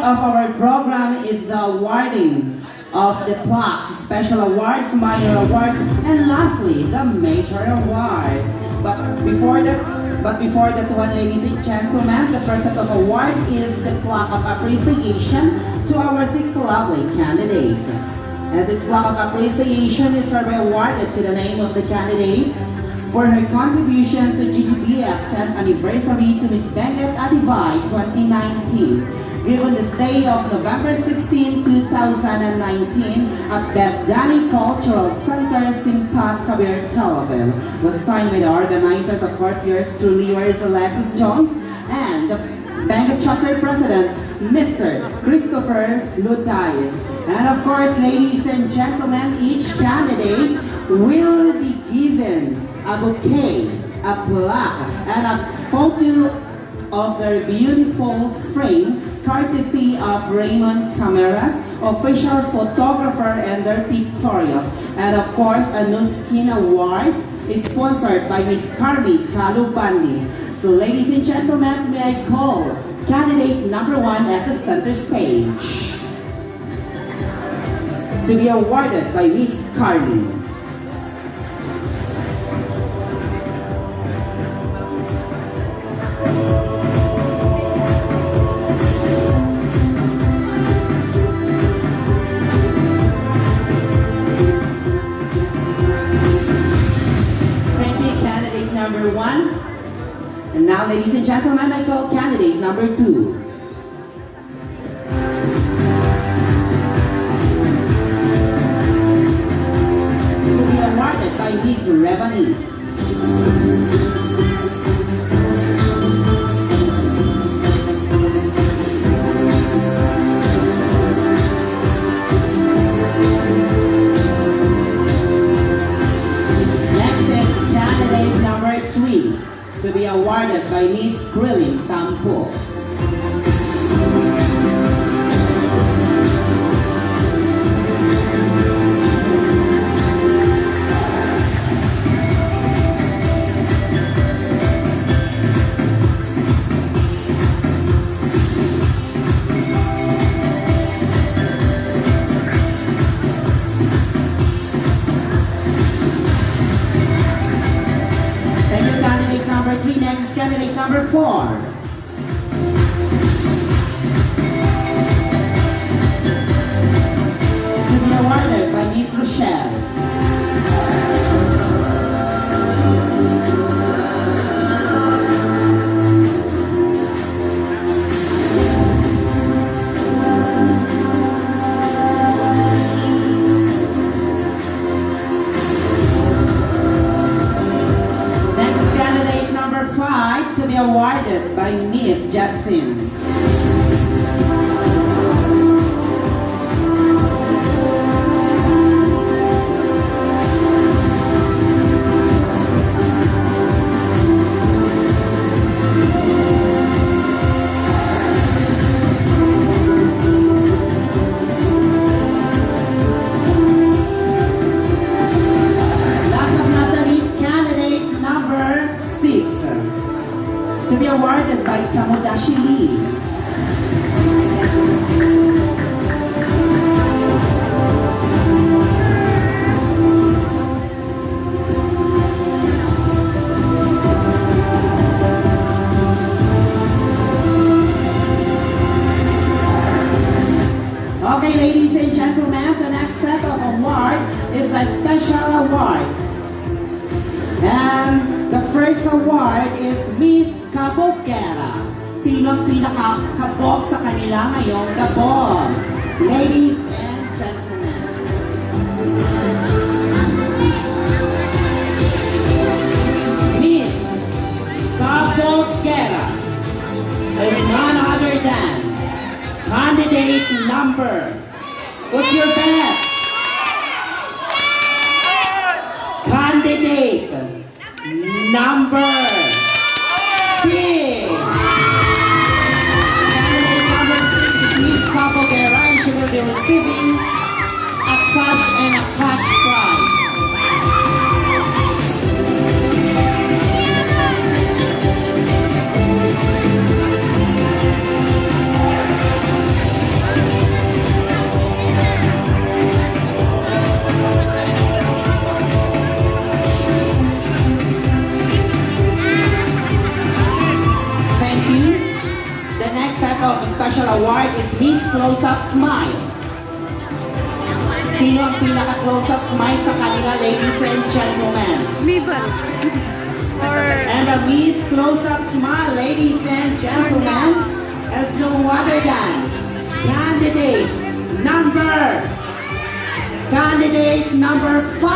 of our program is the awarding of the plaques, special awards, minor award, and lastly, the major award. But before that one, ladies and gentlemen, the first set of award is the plaque of appreciation to our 6 lovely candidates. And this plaque of appreciation is awarded to the name of the candidate for her contribution to GGBF 10th anniversary to Miss Benguet Adivay 2019, given this day of November 16, 2019 at Bedani Cultural Center, Simtat Kabir, Tel Aviv. Was signed by the organizers, of course, yours truly, yours Alexis Jones, and the Benguet Chapter President, Mr. Christopher Lutay. And of course, ladies and gentlemen, each candidate will be given a bouquet, a plaque, and a photo of their beautiful frame, courtesy of Raymond Cameras, official photographer, and their pictorial. And of course, a new skin award is sponsored by Miss Carmi Kalubani. So ladies and gentlemen, may I call candidate number 1 at the center stage to be awarded by Miss Carmi. Number 1. And now, ladies and gentlemen, I call candidate number 2. To be awarded by Miss Rebani. To be awarded by Miss Grilling Tampo. Number 3, next is candidate number 4. To be awarded by Miss Rochelle. To be awarded by Miss Justin. To be awarded by Kamodashi Lee. Okay, ladies and gentlemen, the next set of award is a special award. And the first award is Miss Kabokera. Sino ang pinaka-kabok sa kanila ngayong gabon? Ladies and gentlemen. Miss Kabokera is none other than candidate number. What's your bet? Candidate number 6. Candidate number 6 is Miss Kabokera, and she will be receiving a sash and a cash prize. The next set of special award is Miss Close-Up Smile. Sino ang pinaka-close-up smile sa kanila, ladies and gentlemen? Mabel. Or And the Miss Close-Up Smile, ladies and gentlemen, is no other than candidate number 5. And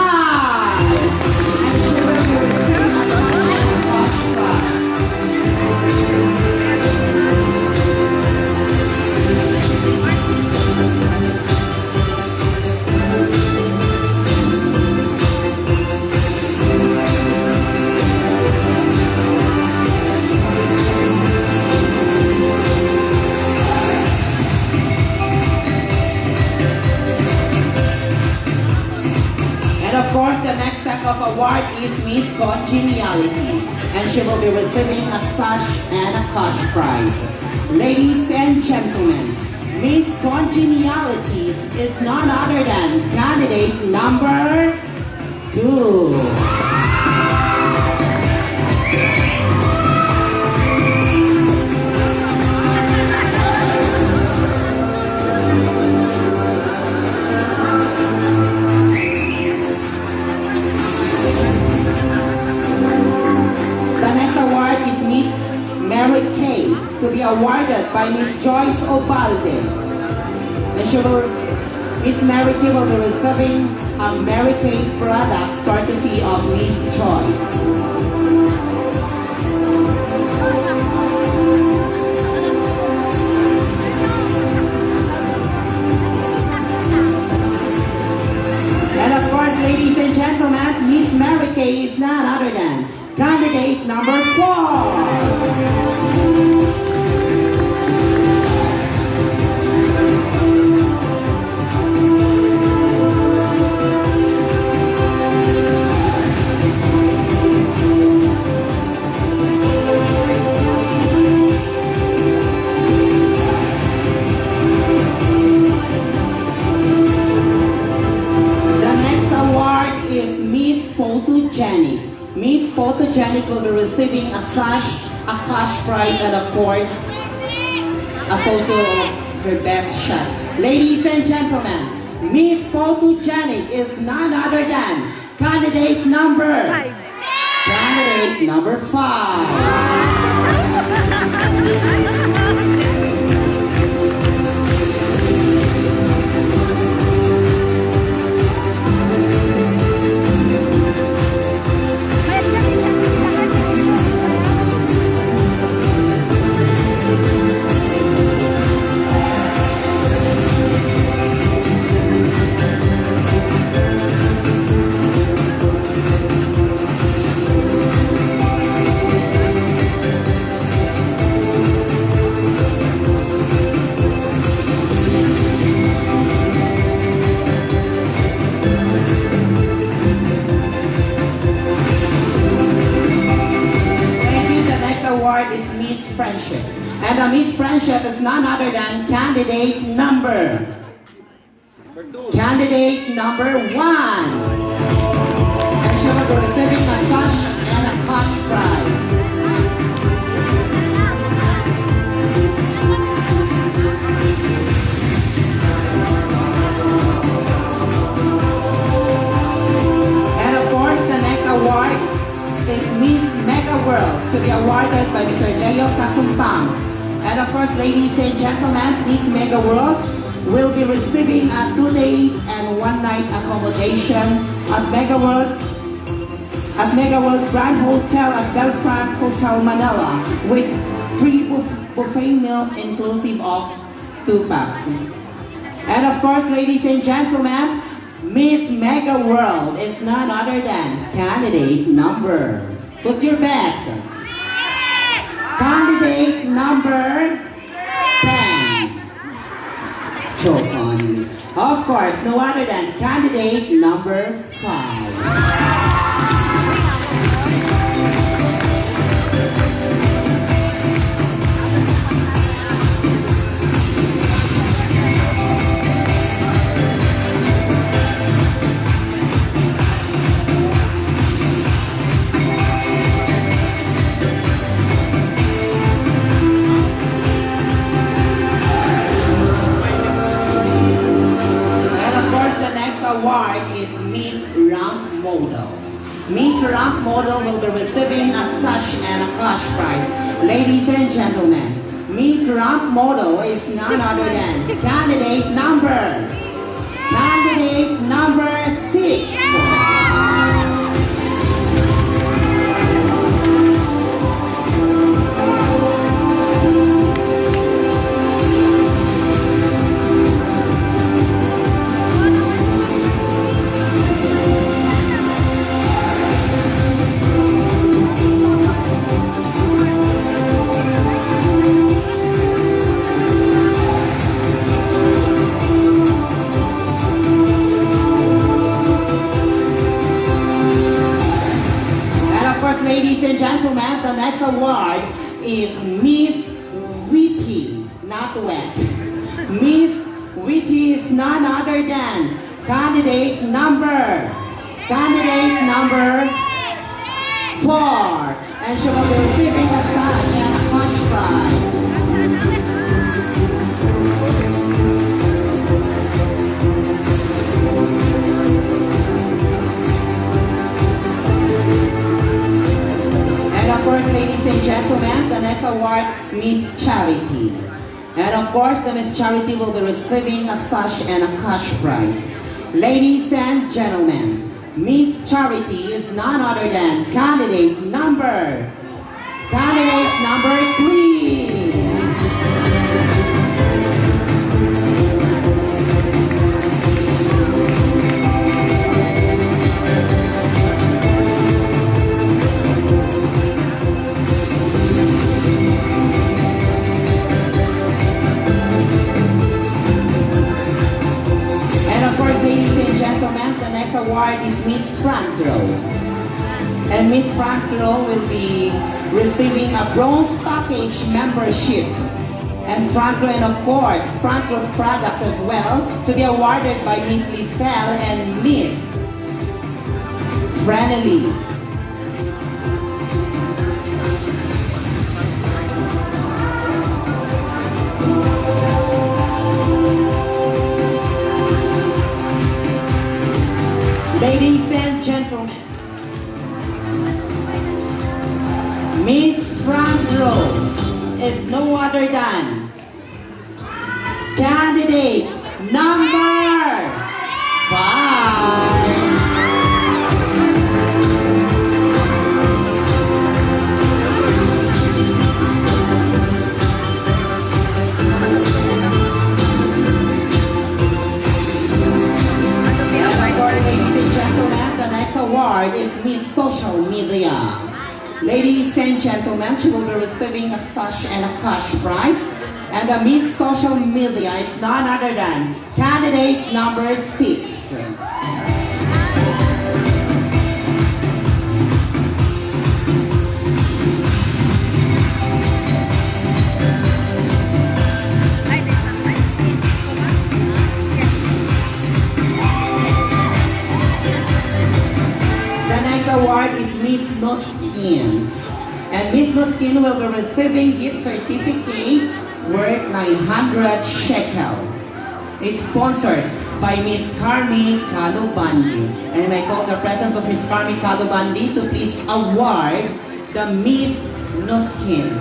she will be receiving a cash prize. And of course, the next set of award is Miss Congeniality, and she will be receiving a sash and a cash prize. Ladies and gentlemen, Miss Congeniality is none other than candidate number 2. The next award is Miss Mary Kay, to be awarded by Miss Joyce Obalde. Miss Mary Kay will be receiving a Mary Kay products courtesy of Miss Joyce. And of course, ladies and gentlemen, Miss Mary Kay is none other than candidate number 4. The next award is Miss Photogenic. Miss Photogenic will be receiving a sash, a cash prize, and of course, a photo of her best shot. Ladies and gentlemen, Miss Photogenic is none other than candidate number 5. Thank you. The next award is Miss Friendship. And the Miss Friendship is none other than candidate number 1. And she will be receiving a sash and a cash prize. And of course, the next award is Miss Mega World, to be awarded by Mr. Leo Kasumpang. And of course, ladies and gentlemen, Miss Mega World will be receiving a 2 days and 1 night accommodation at Mega World Grand Hotel at Belfront Hotel Manila with free buffet meals inclusive of 2 packs. And of course, ladies and gentlemen, Miss Mega World is none other than candidate number. Who's your bet? Candidate number 10. Joke on you. Of course, no other than candidate number 5. Model. Miss Ramp Model will be receiving a sash and a cash prize. Ladies and gentlemen, Miss Ramp Model is none other than candidate number 6. Ladies and gentlemen, the next award is Miss Witty, not wet. Miss Witty is none other than candidate number 4, and she will be receiving a cash and a cash prize. And of course, ladies and gentlemen, the next award is Miss Charity. And of course, the Miss Charity will be receiving a sash and a cash prize. Ladies and gentlemen, Miss Charity is none other than candidate number 3. Award is Miss Front Row. And Miss Front Row will be receiving a bronze package membership. And Front Row, and of course, Front Row products as well, to be awarded by Miss Lizelle and Miss Frenely. Ladies and gentlemen, Miss Front Row is no other than candidate number 5. Award is Miss Social Media. Ladies and gentlemen, she will be receiving a sash and a cash prize. And the Miss Social Media is none other than candidate number 6. Award is Miss Noskin. And Miss Noskin will be receiving gift certificate worth 900 shekel. It's sponsored by Miss Carmi Kalubandi. And I call the presence of Miss Carmi Kalubandi to please award the Miss Noskin.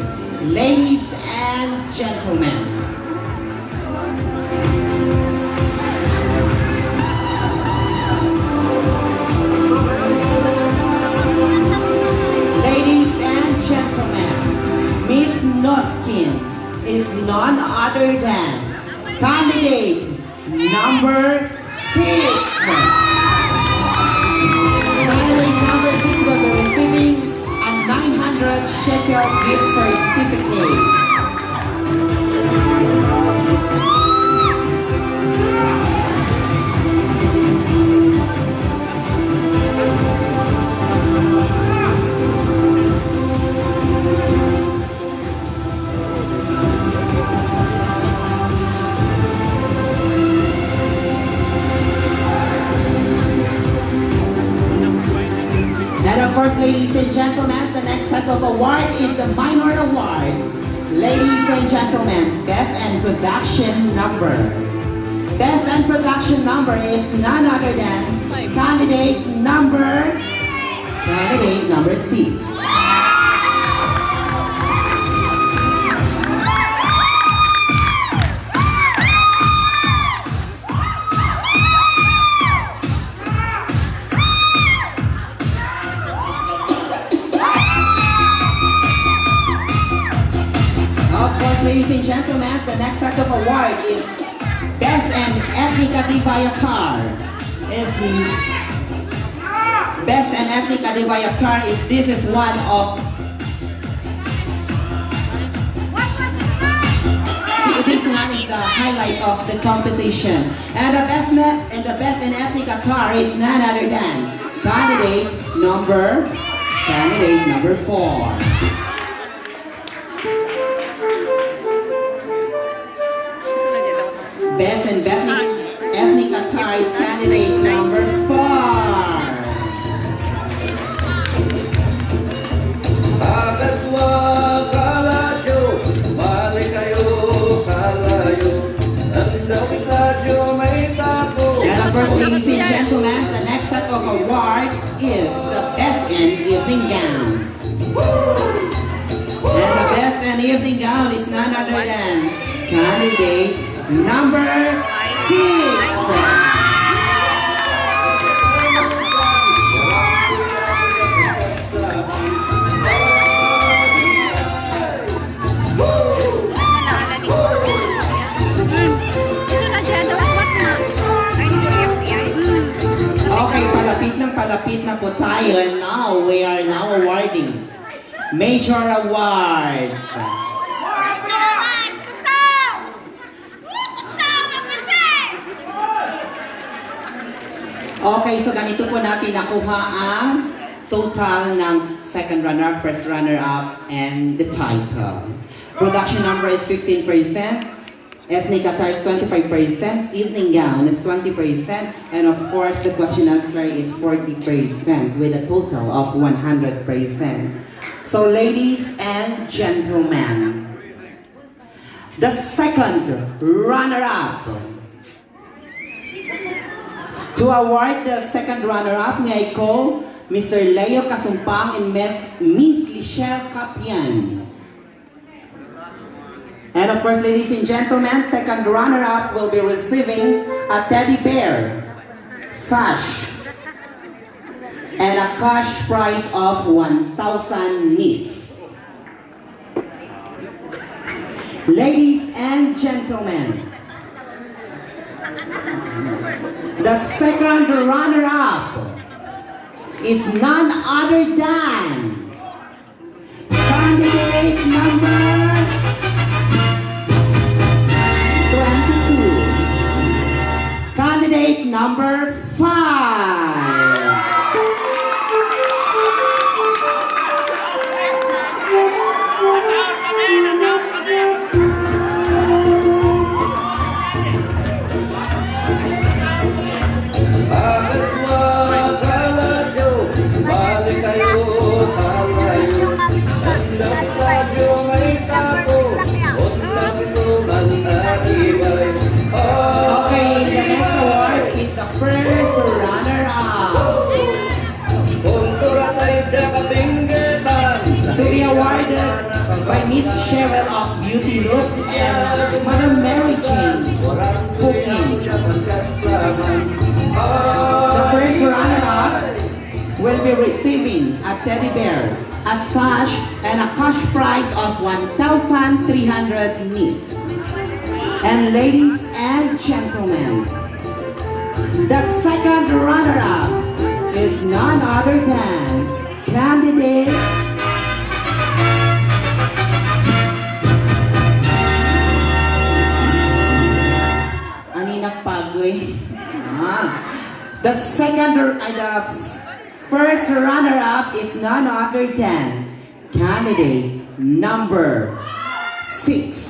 Ladies and gentlemen, Miss Noskin is none other than candidate number 6. Candidate number 6 will be receiving a 900 shekel gift certificate. And of course, ladies and gentlemen, the next set of award is the minor award. Ladies and gentlemen, best and production number. Best and production number is none other than candidate number 6. Of course, ladies and gentlemen, the next set of award is Best and Ethnica Divayatar. Best and Ethnica Divayatar this is one of this one is the highlight of the competition. And the best and Ethnica Tar is none other than candidate number 4. Best and ethnic attire is candidate number 4. Bakit wakalayo, balik kayo, kalayo, hanggang radyo may tapo. And of course, ladies and gentlemen, the next set of award is the Best and Evening Gown. And the Best and Evening Gown is none other than candidate number 6. Okay, palapit na po tayo, and now we are awarding major awards. Okay, so ganito po natin nakuha ang total ng second runner, first runner-up, and the title. Production number is 15%, ethnic attire is 25%, evening gown is 20%, and of course the question answer is 40% with a total of 100%. So ladies and gentlemen, the second runner-up. To award the second runner-up, may I call Mr. Leo Kasumpang and Miss Lichelle Capian. And of course, ladies and gentlemen, second runner-up will be receiving a teddy bear, sash, and a cash prize of 1,000 NIS. Ladies and gentlemen, the second runner-up is none other than candidate number 22. Candidate number 5. Bakit wakalayo, balik kayo, kalayo, hanggang radyo may tapo, huwag lang naman naibay. Okay, the next award is the first runner-up. Kultura tayo dyan kapinggitan. To be awarded by Miss Cheryl of Beauty Looks and Madam Mary Jane Cooking. The first runner-up will be receiving a teddy bear, a sash, and a cash prize of 1,300 NIS. And ladies and gentlemen, the second runner-up is none other than candidate Anina Pagoy. The first runner-up is none other than candidate number 6.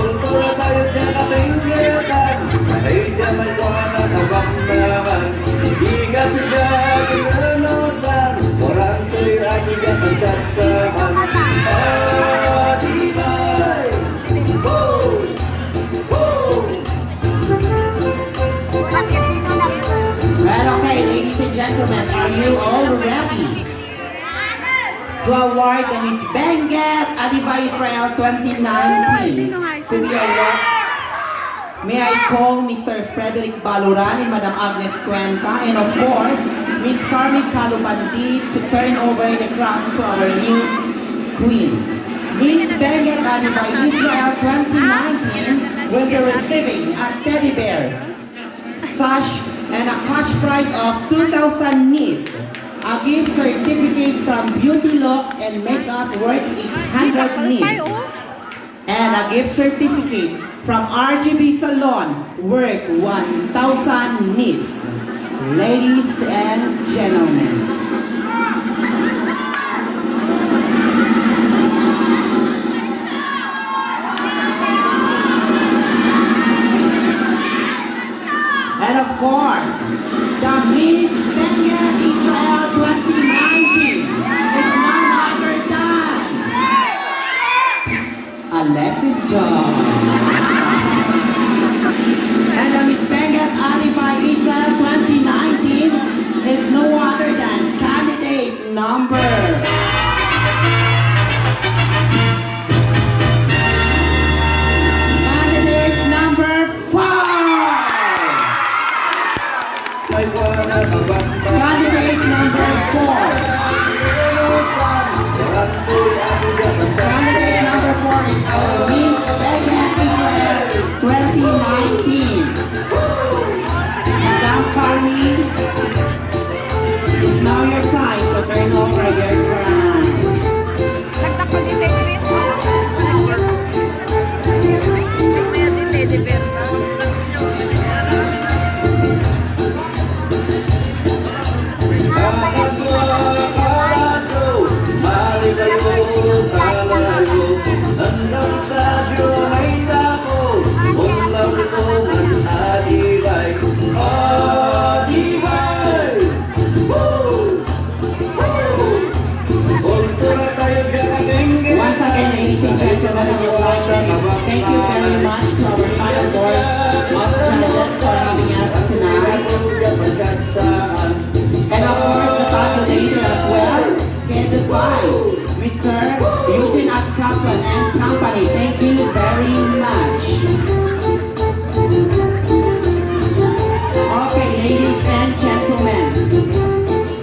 Ultura tayo dyan ang pinggitan, ay dyan may wala na banglaman. Igat-igat ang lanosan, orang ko'y aking at ang kansahan. Adibay! Woo! Woo! Well, okay, ladies and gentlemen, are you all ready to award the Miss Benguet Adiba Israel 2019 to be awarded? May I call Mr. Frederick Baloran and Madam Agnes Cuenca, and of course, Miss Carmen Calubandi to turn over the crown to our new queen. Miss Benguet Adiba Israel 2019 will be receiving a teddy bear, sash, and a cash prize of 2,000 NIS, a gift certificate from Beauty Locks and Makeup worth 800 NIS, and a gift certificate from RGB Salon worth 1,000 NIS. Ladies and gentlemen, and of course, the Miss Benguet Israel 2019 is none other than Alexis Joy. And the Miss Benguet Adiba Israel 2019 is no other than candidate number. Candidate number 5. May wala na banglaman. Candidate number 4. Lanosan, orang ko'y aking at ang Candidate number 4 is our Miss Benguet Israel 2019. Madam Carmi, it's now your time to turn over your crown. Nagtakot yung Lady Bear. Tingnan yung Lady Bear. Mali kayo, kalayo, hanggang radyo ay tako, ulam ko ang adibay, adibay! Woo! Woo! Ultura tayo galing. Once again, ladies and gentlemen, I would like to thank you very much to our panel board of judges for having us tonight. And of course, the tabulator as well, headed by Mr. Eugene at Kaplan and Company. Thank you very much. Okay, ladies and gentlemen,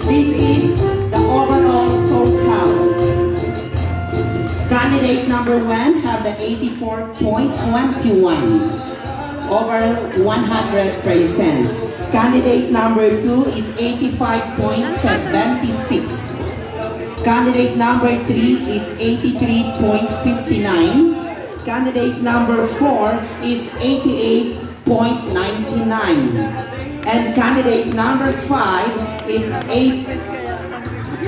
this is the overall total. Candidate number 1 have the 84.21 over 100%. Candidate number 2 is 85.76. Candidate number 3 is 83.59. Candidate number 4 is 88.99. And candidate number 5 is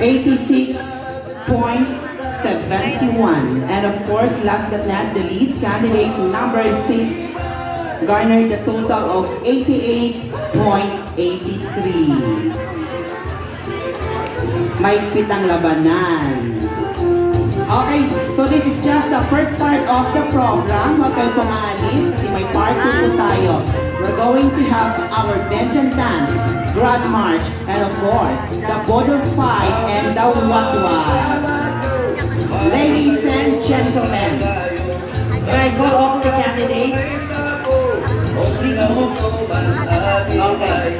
86.71. And of course, last but not the least, candidate number 6 garnered the total of 88.83. Maigpit ang labanan. Okay, so this is just the first part of the program. Huwag kayong pumaalis kasi may part 2 po tayo. We're going to have our Benjan Dance, Grand March, and of course, the Bodil Fight and the Watwat. Ladies and gentlemen, can I call all the candidates? Please move. Okay.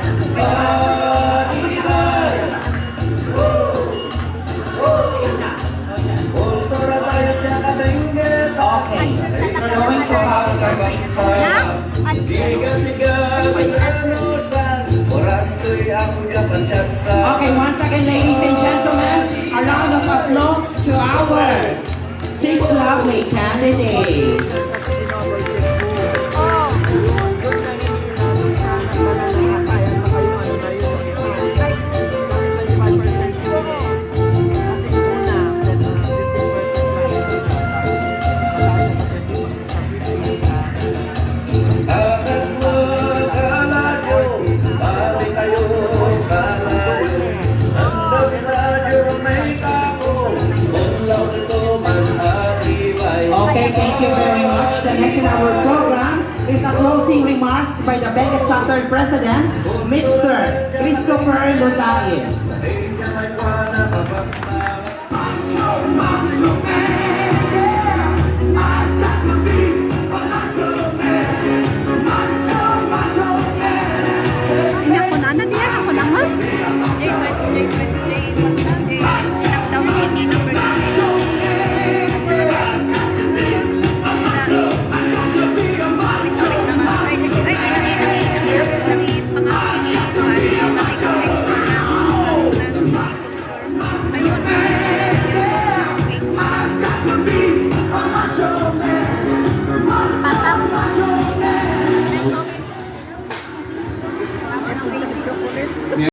Okay. We're going to have a Okay, once again, ladies and gentlemen, a round of applause to our 6 lovely candidates. program is a closing remarks by the Benguet Chapter President, Mr. Christopher Lutayes. Ay, may buwan na kabang